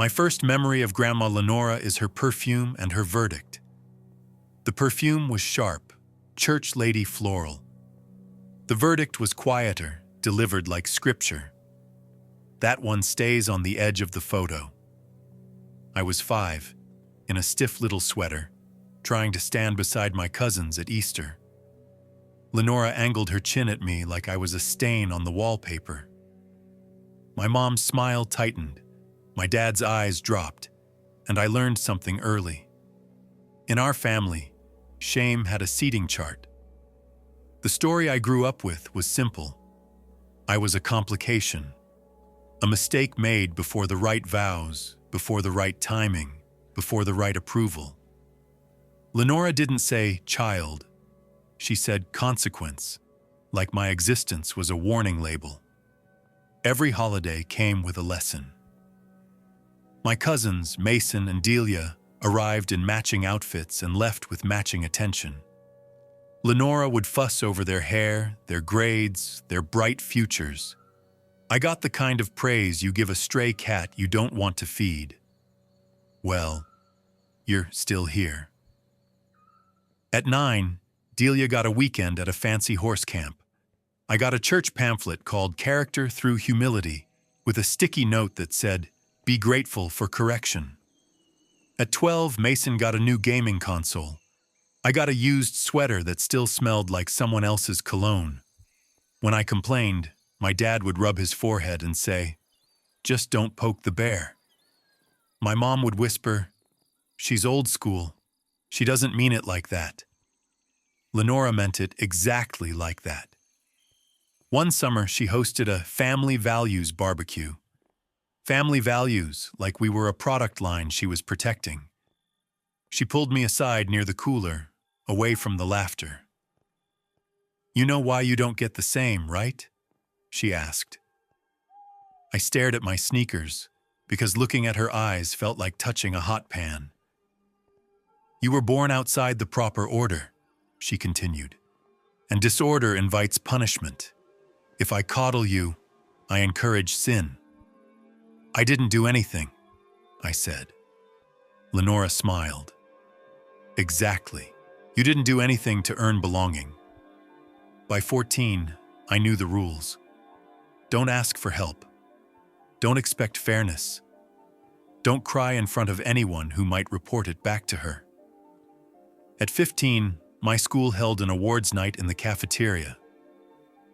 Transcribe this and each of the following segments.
My first memory of Grandma Lenora is her perfume and her verdict. The perfume was sharp, church lady floral. The verdict was quieter, delivered like scripture. That one stays on the edge of the photo. I was 5, in a stiff little sweater, trying to stand beside my cousins at Easter. Lenora angled her chin at me like I was a stain on the wallpaper. My mom's smile tightened, my dad's eyes dropped, and I learned something early. In our family, shame had a seating chart. The story I grew up with was simple. I was a complication, a mistake made before the right vows, before the right timing, before the right approval. Lenora didn't say child. She said consequence, like my existence was a warning label. Every holiday came with a lesson. My cousins, Mason and Delia, arrived in matching outfits and left with matching attention. Lenora would fuss over their hair, their grades, their bright futures. I got the kind of praise you give a stray cat you don't want to feed. Well, you're still here. At 9, Delia got a weekend at a fancy horse camp. I got a church pamphlet called Character Through Humility, with a sticky note that said, "Be grateful for correction." At 12, Mason got a new gaming console. I got a used sweater that still smelled like someone else's cologne. When I complained, my dad would rub his forehead and say, "Just don't poke the bear." My mom would whisper, "She's old school. She doesn't mean it like that." Lenora meant it exactly like that. One summer, she hosted a family values barbecue. Family values, like we were a product line she was protecting. She pulled me aside near the cooler, away from the laughter. "You know why you don't get the same, right?" she asked. I stared at my sneakers, because looking at her eyes felt like touching a hot pan. "You were born outside the proper order," she continued, "and disorder invites punishment. If I coddle you, I encourage sin." "I didn't do anything," I said. Lenora smiled. "Exactly. You didn't do anything to earn belonging." By 14, I knew the rules. Don't ask for help. Don't expect fairness. Don't cry in front of anyone who might report it back to her. At 15, my school held an awards night in the cafeteria.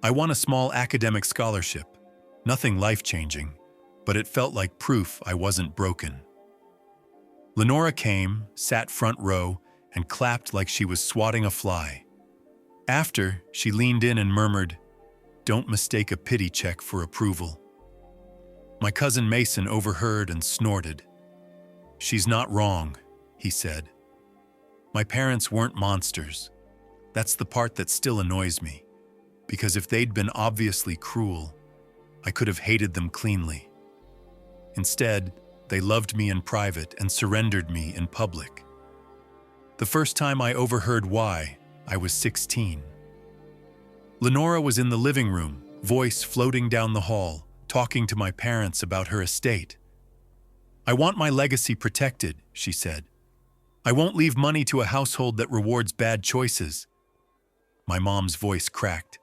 I won a small academic scholarship, nothing life-changing, but it felt like proof I wasn't broken. Lenora came, sat front row, and clapped like she was swatting a fly. After, she leaned in and murmured, "Don't mistake a pity check for approval." My cousin Mason overheard and snorted. "She's not wrong," he said. My parents weren't monsters. That's the part that still annoys me, because if they'd been obviously cruel, I could have hated them cleanly. Instead, they loved me in private and surrendered me in public. The first time I overheard why, I was 16. Lenora was in the living room, voice floating down the hall, talking to my parents about her estate. "I want my legacy protected," she said. "I won't leave money to a household that rewards bad choices." My mom's voice cracked.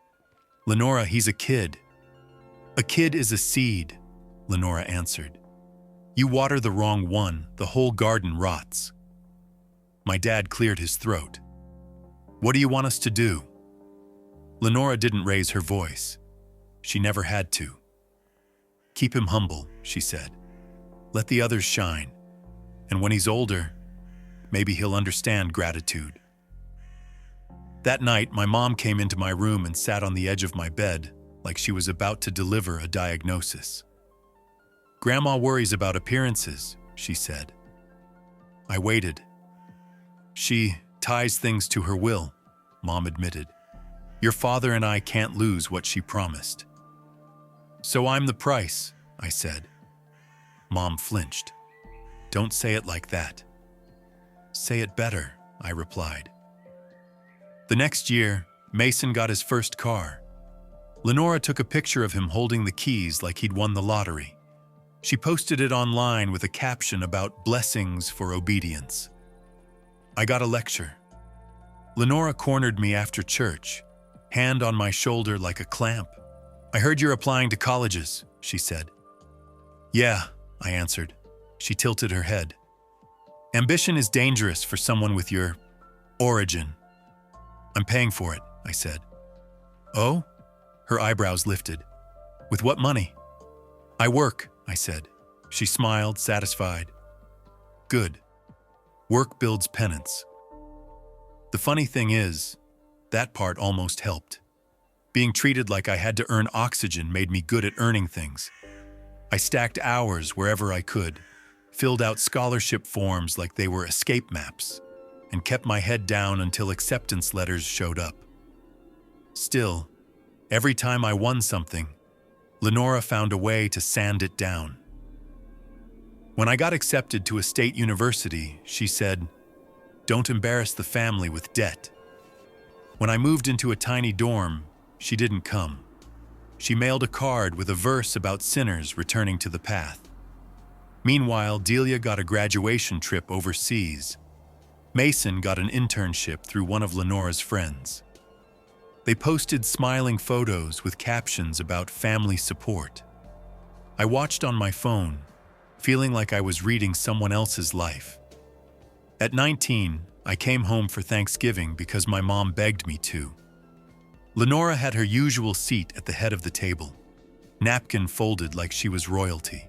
"Lenora, he's a kid." "A kid is a seed," Lenora answered. "You water the wrong one, the whole garden rots." My dad cleared his throat. "What do you want us to do?" Lenora didn't raise her voice. She never had to. "Keep him humble," she said. "Let the others shine. And when he's older, maybe he'll understand gratitude." That night, my mom came into my room and sat on the edge of my bed like she was about to deliver a diagnosis. "Grandma worries about appearances," she said. I waited. "She ties things to her will," Mom admitted. "Your father and I can't lose what she promised." "So I'm the price," I said. Mom flinched. "Don't say it like that." "Say it better," I replied. The next year, Mason got his first car. Lenora took a picture of him holding the keys like he'd won the lottery. She posted it online with a caption about blessings for obedience. I got a lecture. Lenora cornered me after church, hand on my shoulder like a clamp. I heard you're applying to colleges, she said. Yeah, I answered. She tilted her head. Ambition is dangerous for someone with your origin. I'm paying for it, I said. Oh? Her eyebrows lifted. With what money? I work, I said. She smiled, satisfied. Good. Work builds penance. The funny thing is, that part almost helped. Being treated like I had to earn oxygen made me good at earning things. I stacked hours wherever I could, filled out scholarship forms like they were escape maps, and kept my head down until acceptance letters showed up. Still, every time I won something, Lenora found a way to sand it down. When I got accepted to a state university, she said, "Don't embarrass the family with debt." When I moved into a tiny dorm, she didn't come. She mailed a card with a verse about sinners returning to the path. Meanwhile, Delia got a graduation trip overseas. Mason got an internship through one of Lenora's friends. They posted smiling photos with captions about family support. I watched on my phone, feeling like I was reading someone else's life. At 19, I came home for Thanksgiving because my mom begged me to. Lenora had her usual seat at the head of the table, napkin folded like she was royalty.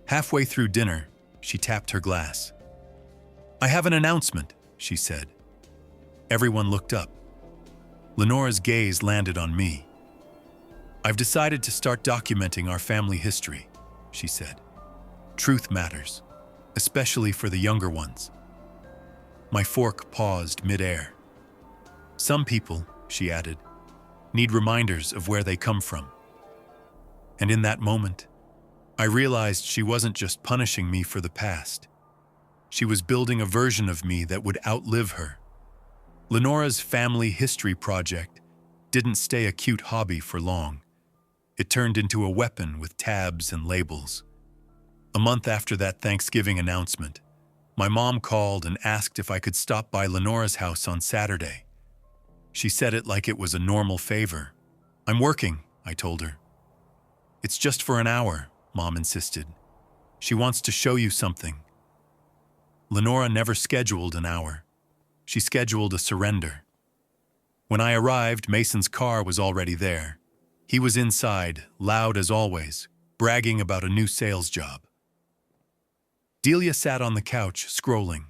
Halfway through dinner, she tapped her glass. "I have an announcement," she said. Everyone looked up. Lenora's gaze landed on me. "I've decided to start documenting our family history," she said. "Truth matters, especially for the younger ones." My fork paused mid-air. "Some people," she added, "need reminders of where they come from." And in that moment, I realized she wasn't just punishing me for the past. She was building a version of me that would outlive her. Lenora's family history project didn't stay a cute hobby for long. It turned into a weapon with tabs and labels. A month after that Thanksgiving announcement, my mom called and asked if I could stop by Lenora's house on Saturday. She said it like it was a normal favor. "I'm working," I told her. "It's just for an hour," Mom insisted. "She wants to show you something." Lenora never scheduled an hour. She scheduled a surrender. When I arrived, Mason's car was already there. He was inside, loud as always, bragging about a new sales job. Delia sat on the couch, scrolling.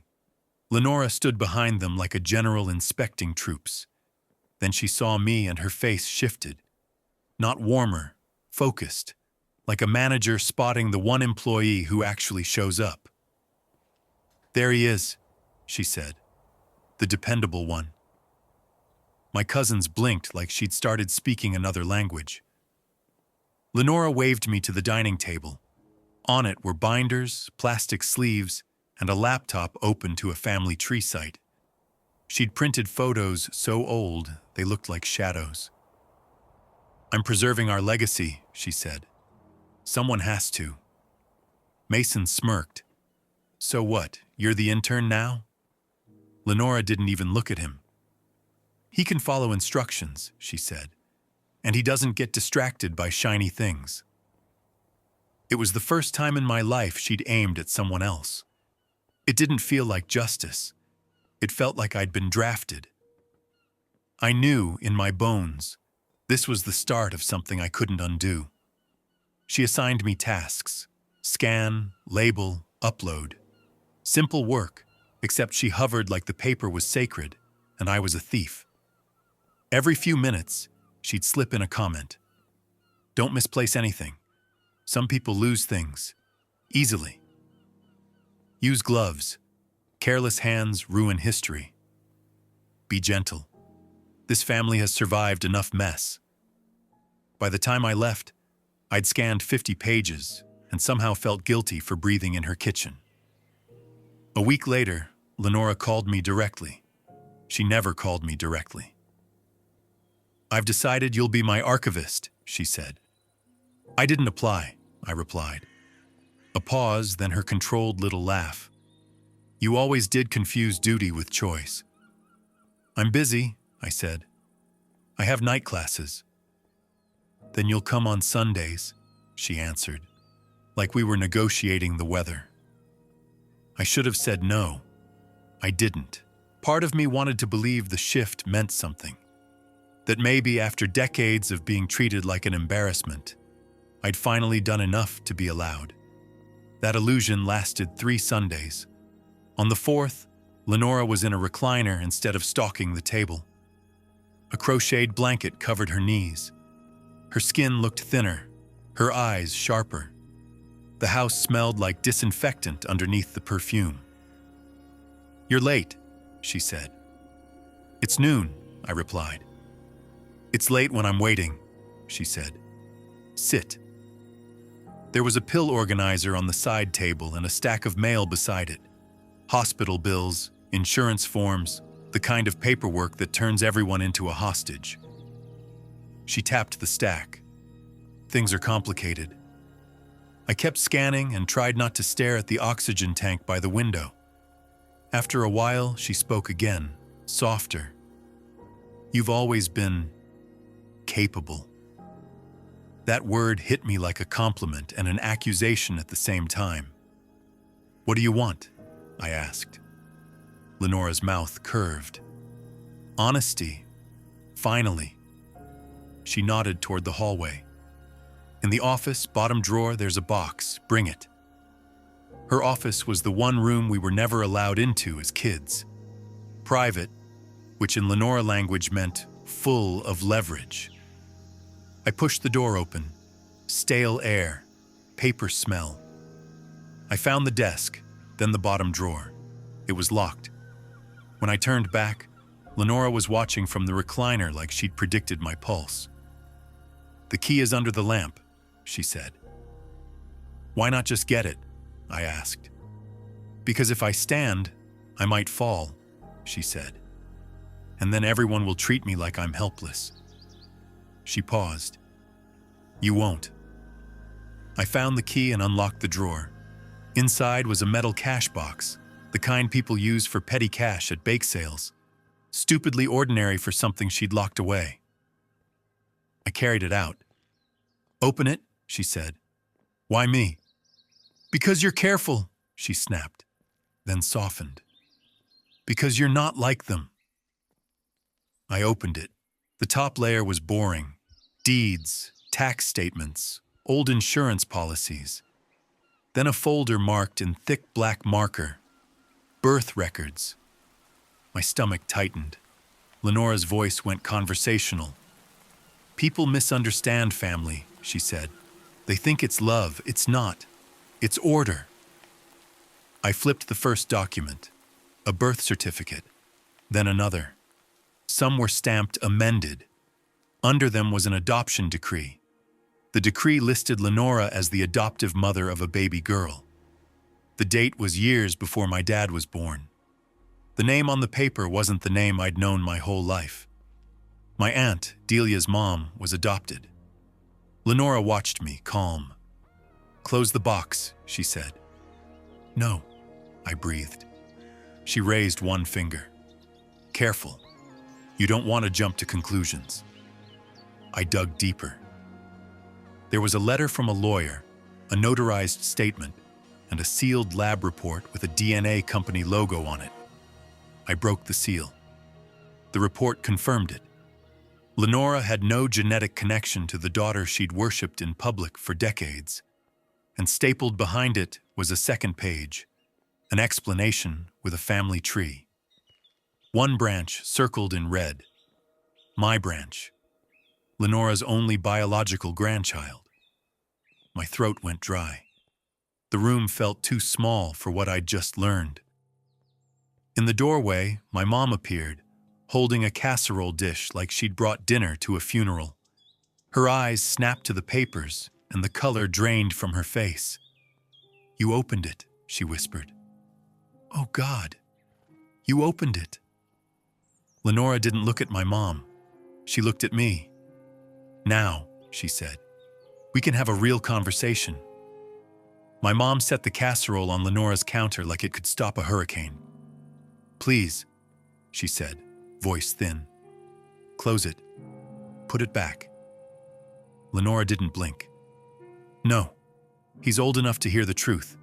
Lenora stood behind them like a general inspecting troops. Then she saw me and her face shifted. Not warmer, focused, like a manager spotting the one employee who actually shows up. "There he is," she said. "The dependable one." My cousins blinked like she'd started speaking another language. Lenora waved me to the dining table. On it were binders, plastic sleeves, and a laptop open to a family tree site. She'd printed photos so old they looked like shadows. "I'm preserving our legacy," she said. "Someone has to." Mason smirked. "So what, you're the intern now?" Lenora didn't even look at him. "He can follow instructions," she said, "and he doesn't get distracted by shiny things." It was the first time in my life she'd aimed at someone else. It didn't feel like justice. It felt like I'd been drafted. I knew, in my bones, this was the start of something I couldn't undo. She assigned me tasks: scan, label, upload. Simple work, except she hovered like the paper was sacred, and I was a thief. Every few minutes, she'd slip in a comment. "Don't misplace anything. Some people lose things. Easily. Use gloves. Careless hands ruin history. Be gentle. This family has survived enough mess." By the time I left, I'd scanned 50 pages and somehow felt guilty for breathing in her kitchen. A week later, Lenora called me directly. She never called me directly. "I've decided you'll be my archivist," she said. "I didn't apply," I replied. A pause, then her controlled little laugh. You always did confuse duty with choice. I'm busy, I said. I have night classes. Then you'll come on Sundays, she answered, like we were negotiating the weather. I should have said no. I didn't. Part of me wanted to believe the shift meant something. That maybe after decades of being treated like an embarrassment, I'd finally done enough to be allowed. That illusion lasted 3 Sundays. On the 4th, Lenora was in a recliner instead of stalking the table. A crocheted blanket covered her knees. Her skin looked thinner, her eyes sharper. The house smelled like disinfectant underneath the perfume. You're late, she said. It's noon, I replied. It's late when I'm waiting, she said. Sit. There was a pill organizer on the side table and a stack of mail beside it. Hospital bills, insurance forms, the kind of paperwork that turns everyone into a hostage. She tapped the stack. Things are complicated. I kept scanning and tried not to stare at the oxygen tank by the window. After a while, she spoke again, softer. You've always been capable. That word hit me like a compliment and an accusation at the same time. What do you want? I asked. Lenora's mouth curved. Honesty. Finally. She nodded toward the hallway. In the office, bottom drawer, there's a box. Bring it. Her office was the one room we were never allowed into as kids. Private, which in Lenora language meant full of leverage. I pushed the door open. Stale air, paper smell. I found the desk, then the bottom drawer. It was locked. When I turned back, Lenora was watching from the recliner like she'd predicted my pulse. The key is under the lamp, she said. Why not just get it? I asked. Because if I stand, I might fall, she said. And then everyone will treat me like I'm helpless. She paused. You won't. I found the key and unlocked the drawer. Inside was a metal cash box, the kind people use for petty cash at bake sales. Stupidly ordinary for something she'd locked away. I carried it out. Open it, she said. Why me? Because you're careful, she snapped, then softened. Because you're not like them. I opened it. The top layer was boring. Deeds, tax statements, old insurance policies. Then a folder marked in thick black marker. Birth records. My stomach tightened. Lenora's voice went conversational. People misunderstand family, she said. They think it's love. It's not. It's order. I flipped the first document, a birth certificate, then another. Some were stamped amended. Under them was an adoption decree. The decree listed Lenora as the adoptive mother of a baby girl. The date was years before my dad was born. The name on the paper wasn't the name I'd known my whole life. My aunt, Delia's mom, was adopted. Lenora watched me, calm. Close the box, she said. No, I breathed. She raised one finger. Careful. You don't want to jump to conclusions. I dug deeper. There was a letter from a lawyer, a notarized statement, and a sealed lab report with a DNA company logo on it. I broke the seal. The report confirmed it. Lenora had no genetic connection to the daughter she'd worshipped in public for decades. And stapled behind it was a second page, an explanation with a family tree. One branch circled in red. My branch. Lenora's only biological grandchild. My throat went dry. The room felt too small for what I'd just learned. In the doorway, my mom appeared, holding a casserole dish like she'd brought dinner to a funeral. Her eyes snapped to the papers, and the color drained from her face. You opened it, she whispered. Oh God, you opened it. Lenora didn't look at my mom. She looked at me. Now, she said, we can have a real conversation. My mom set the casserole on Lenora's counter like it could stop a hurricane. "Please," she said, voice thin. "Close it. Put it back." Lenora didn't blink. "No, he's old enough to hear the truth."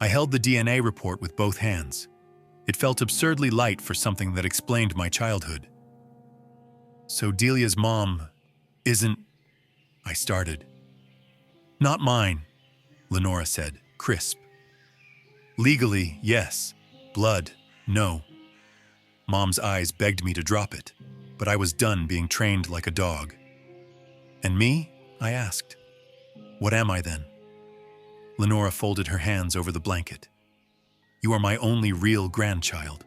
I held the DNA report with both hands. It felt absurdly light for something that explained my childhood. "So Delia's mom isn't—" I started. "Not mine," Lenora said, crisp. "Legally, yes. Blood, no." Mom's eyes begged me to drop it, but I was done being trained like a dog. "And me?" I asked. "What am I then?" Lenora folded her hands over the blanket. "You are my only real grandchild."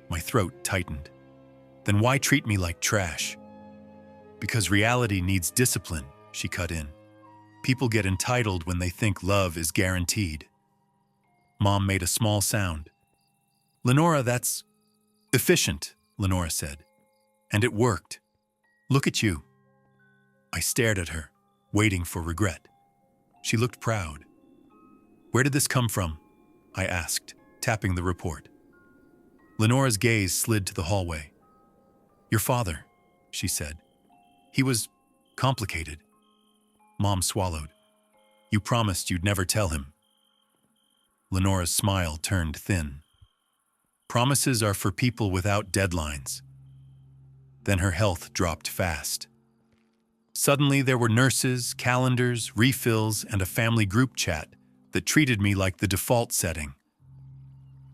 My throat tightened. "Then why treat me like trash?" "Because reality needs discipline," she cut in. "People get entitled when they think love is guaranteed." Mom made a small sound. "Lenora, that's efficient," Lenora said. "And it worked. Look at you." I stared at her, waiting for regret. She looked proud. "Where did this come from?" I asked, tapping the report. Lenora's gaze slid to the hallway. "Your father," she said. "He was complicated." Mom swallowed. "You promised you'd never tell him." Lenora's smile turned thin. "Promises are for people without deadlines." Then her health dropped fast. Suddenly there were nurses, calendars, refills, and a family group chat that treated me like the default setting.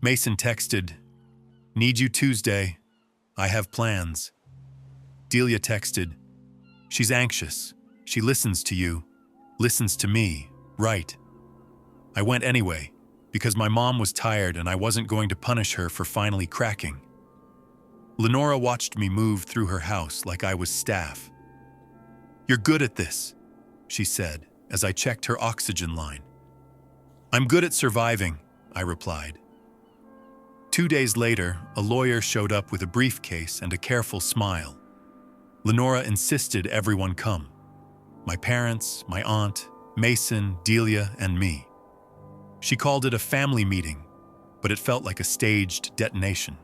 Mason texted, "Need you Tuesday. I have plans." Delia texted, "She's anxious. She listens to you. Listens to me. Right." I went anyway, because my mom was tired and I wasn't going to punish her for finally cracking. Lenora watched me move through her house like I was staff. "You're good at this," she said as I checked her oxygen line. "I'm good at surviving," I replied. 2 days later, a lawyer showed up with a briefcase and a careful smile. Lenora insisted everyone come. My parents, my aunt, Mason, Delia, and me. She called it a family meeting, but it felt like a staged detonation.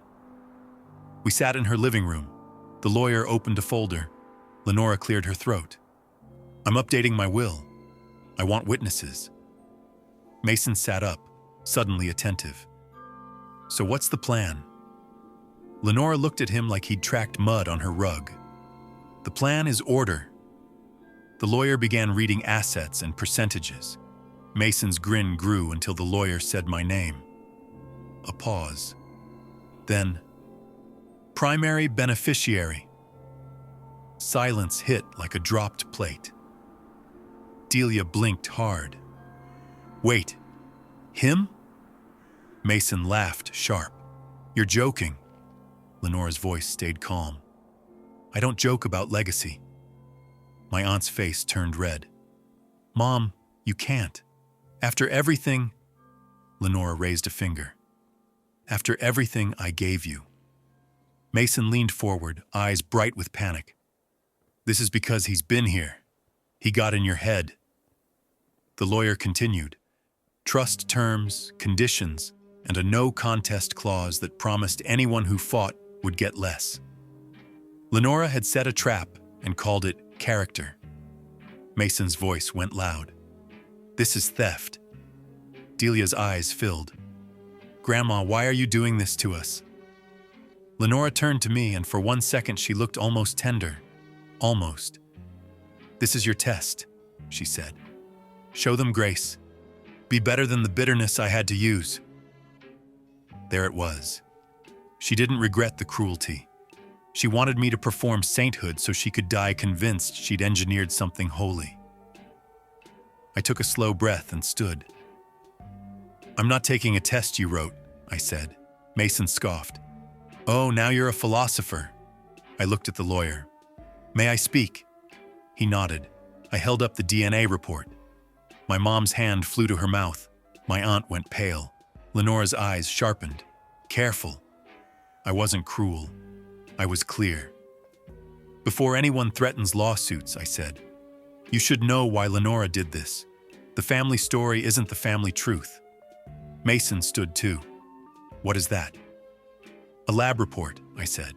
We sat in her living room. The lawyer opened a folder. Lenora cleared her throat. "I'm updating my will. I want witnesses." Mason sat up, suddenly attentive. "So what's the plan?" Lenora looked at him like he'd tracked mud on her rug. "The plan is order." The lawyer began reading assets and percentages. Mason's grin grew until the lawyer said my name. A pause. Then, "Primary beneficiary." Silence hit like a dropped plate. Delia blinked hard. "Wait, him?" Mason laughed sharp. "You're joking." Lenora's voice stayed calm. "I don't joke about legacy." My aunt's face turned red. "Mom, you can't. After everything—" Lenora raised a finger. "After everything I gave you." Mason leaned forward, eyes bright with panic. "This is because he's been here. He got in your head." The lawyer continued. Trust terms, conditions, and a no-contest clause that promised anyone who fought would get less. Lenora had set a trap and called it character. Mason's voice went loud. "This is theft." Delia's eyes filled. "Grandma, why are you doing this to us?" Lenora turned to me, and for 1 second she looked almost tender. Almost. "This is your test," she said. "Show them grace. Be better than the bitterness I had to use." There it was. She didn't regret the cruelty. She wanted me to perform sainthood so she could die convinced she'd engineered something holy. I took a slow breath and stood. "I'm not taking a test you wrote," I said. Mason scoffed. "Oh, now you're a philosopher." I looked at the lawyer. "May I speak?" He nodded. I held up the DNA report. My mom's hand flew to her mouth. My aunt went pale. Lenora's eyes sharpened. Careful. I wasn't cruel. I was clear. "Before anyone threatens lawsuits," I said, "you should know why Lenora did this. The family story isn't the family truth. Mason stood too. What is that? A lab report, I said.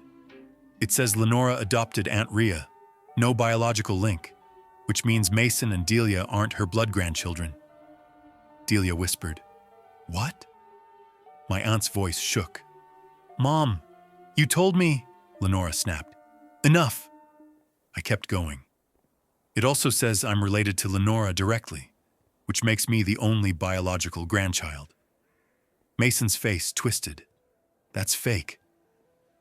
It says Lenora adopted Aunt Rhea. No biological link, which means Mason and Delia aren't her blood grandchildren. Delia whispered, "What?" My aunt's voice shook. "Mom, you told me," Lenora snapped. "Enough." I kept going. It also says I'm related to Lenora directly, which makes me the only biological grandchild. Mason's face twisted. "That's fake."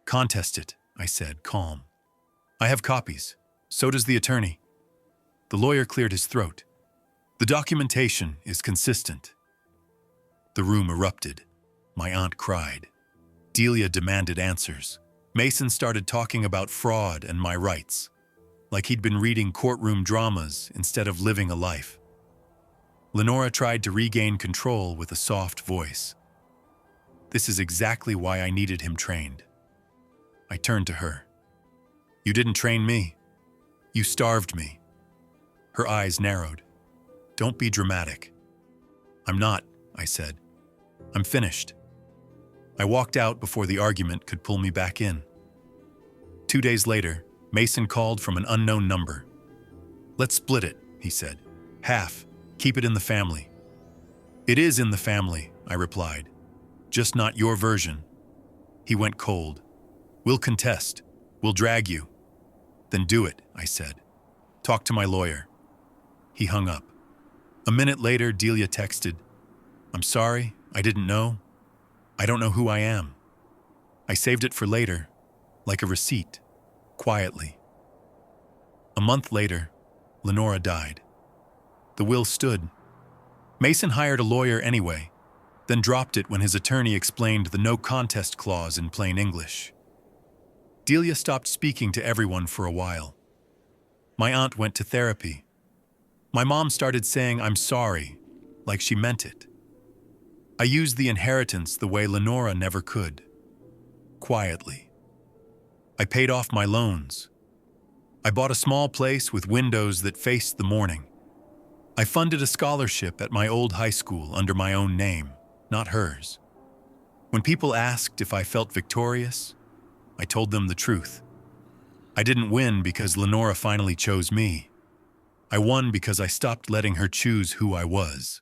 "Contest it," I said, calm. "I have copies. So does the attorney." The lawyer cleared his throat. "The documentation is consistent." The room erupted. My aunt cried. Delia demanded answers. Mason started talking about fraud and my rights, like he'd been reading courtroom dramas instead of living a life. Lenora tried to regain control with a soft voice. "This is exactly why I needed him trained." I turned to her. "You didn't train me. You starved me." Her eyes narrowed. "Don't be dramatic." "I'm not," I said. "I'm finished." I walked out before the argument could pull me back in. 2 days later, Mason called from an unknown number. "Let's split it," he said. "Half. Keep it in the family." "It is in the family," I replied. "Just not your version." He went cold. "We'll contest. We'll drag you." "Then do it," I said. "Talk to my lawyer." He hung up. A minute later, Delia texted, "I'm sorry, I didn't know. I don't know who I am." I saved it for later, like a receipt, quietly. A month later, Lenora died. The will stood. Mason hired a lawyer anyway, then dropped it when his attorney explained the no contest clause in plain English. Delia stopped speaking to everyone for a while. My aunt went to therapy. My mom started saying I'm sorry, like she meant it. I used the inheritance the way Lenora never could. Quietly. I paid off my loans. I bought a small place with windows that faced the morning. I funded a scholarship at my old high school under my own name, not hers. When people asked if I felt victorious, I told them the truth. I didn't win because Lenora finally chose me. I won because I stopped letting her choose who I was.